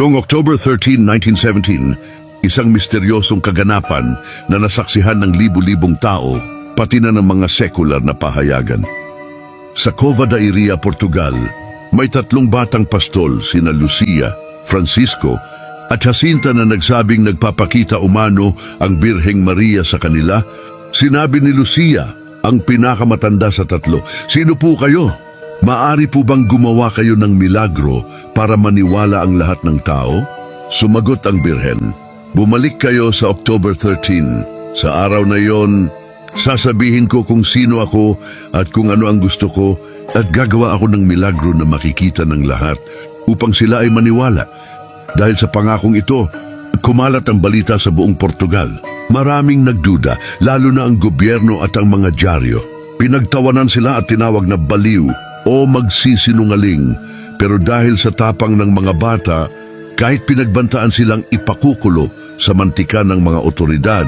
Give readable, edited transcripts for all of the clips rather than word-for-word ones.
Noong October 13, 1917, isang misteryosong kaganapan na nasaksihan ng libu-libong tao, pati na ng mga sekular na pahayagan. Sa Cova da Iria, Portugal, may 3 batang pastol, sina Lucia, Francisco at Jacinta na nagsabing nagpapakita umano ang Birheng Maria sa kanila. Sinabi ni Lucia, ang pinakamatanda sa 3, "Sino po kayo? Maari po bang gumawa kayo ng milagro para maniwala ang lahat ng tao?" Sumagot ang Birhen, "Bumalik kayo sa October 13. Sa araw na yon, sasabihin ko kung sino ako at kung ano ang gusto ko at gagawa ako ng milagro na makikita ng lahat upang sila ay maniwala." Dahil sa pangakong ito, kumalat ang balita sa buong Portugal. Maraming nagduda, lalo na ang gobyerno at ang mga dyaryo. Pinagtawanan sila at tinawag na baliw o magsisinungaling. Pero dahil sa tapang ng mga bata, kahit pinagbantaan silang ipakukulo sa mantika ng mga otoridad,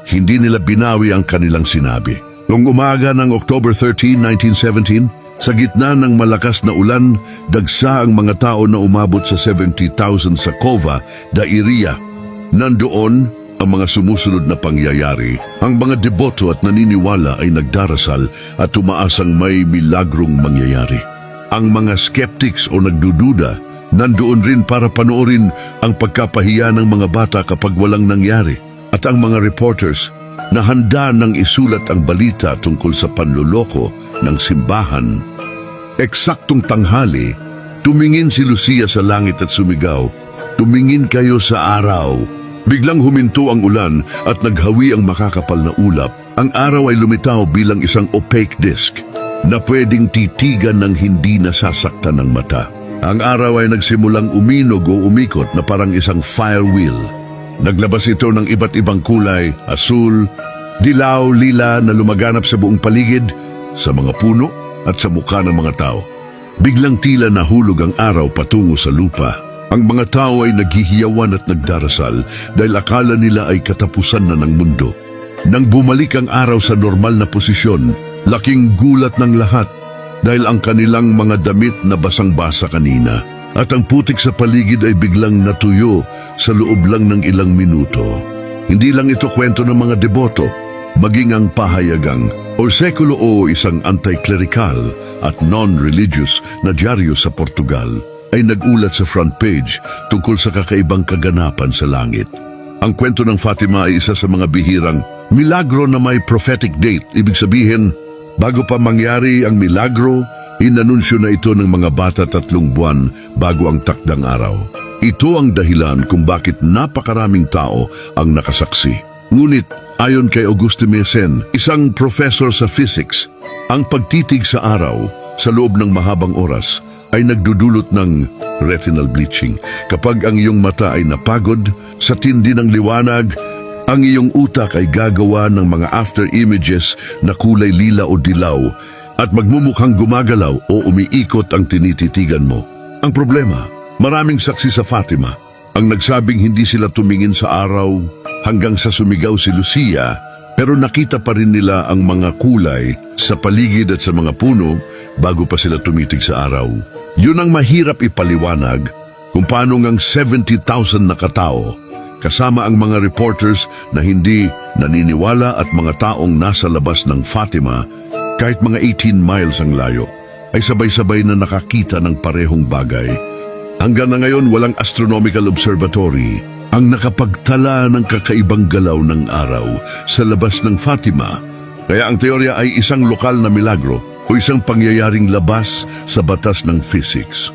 hindi nila binawi ang kanilang sinabi. Noong umaga ng October 13, 1917, sa gitna ng malakas na ulan, dagsa ang mga tao na umabot sa 70,000 sa Cova da Iria. Nandoon ang mga sumusunod na pangyayari. Ang mga deboto at naniniwala ay nagdarasal at tumaasang may milagrong mangyayari. Ang mga skeptics o nagdududa, nandoon rin para panoorin ang pagkapahiya ng mga bata kapag walang nangyari. At ang mga reporters na handa nang isulat ang balita tungkol sa panluloko ng simbahan. Eksaktong tanghali, tumingin si Lucia sa langit at sumigaw, "Tumingin kayo sa araw." Biglang huminto ang ulan at naghawi ang makakapal na ulap. Ang araw ay lumitaw bilang isang opaque disk na pwedeng titigan ng hindi nasasaktan ng mata. Ang araw ay nagsimulang uminog o umikot na parang isang fire wheel. Naglabas ito ng iba't ibang kulay, asul, dilaw, lila na lumaganap sa buong paligid, sa mga puno at sa mukha ng mga tao. Biglang tila nahulog ang araw patungo sa lupa. Ang mga tao ay naghihiyawan at nagdarasal dahil akala nila ay katapusan na ng mundo. Nang bumalik ang araw sa normal na posisyon, laking gulat ng lahat dahil ang kanilang mga damit na basang-basa kanina at ang putik sa paligid ay biglang natuyo sa loob lang ng ilang minuto. Hindi lang ito kwento ng mga deboto, maging ang pahayagang o sekulo o isang anti-clerical at non-religious na dyaryo sa Portugal ay nagulat sa front page tungkol sa kakaibang kaganapan sa langit. Ang kwento ng Fatima ay isa sa mga bihirang milagro na may prophetic date. Ibig sabihin, bago pa mangyari ang milagro, inanunsyo na ito ng mga bata 3 buwan bago ang takdang araw. Ito ang dahilan kung bakit napakaraming tao ang nakasaksi. Ngunit ayon kay Auguste Mezen, isang professor sa physics, ang pagtitig sa araw sa loob ng mahabang oras ay nagdudulot ng retinal bleaching. Kapag ang iyong mata ay napagod sa tindi ng liwanag, ang iyong utak ay gagawa ng mga after images na kulay lila o dilaw at magmumukhang gumagalaw o umiikot ang tinititigan mo. Ang problema, maraming saksi sa Fatima ang nagsabing hindi sila tumingin sa araw hanggang sa sumigaw si Lucia, pero nakita pa rin nila ang mga kulay sa paligid at sa mga puno bago pa sila tumitig sa araw. Yun ang mahirap ipaliwanag kung paano ngang 70,000 na katao, kasama ang mga reporters na hindi naniniwala at mga taong nasa labas ng Fatima, kahit mga 18 miles ang layo, ay sabay-sabay na nakakita ng parehong bagay. Hanggang na ngayon, walang astronomical observatory ang nakapagtala ng kakaibang galaw ng araw sa labas ng Fatima. Kaya ang teorya ay isang lokal na milagro o isang pangyayaring labas sa batas ng physics.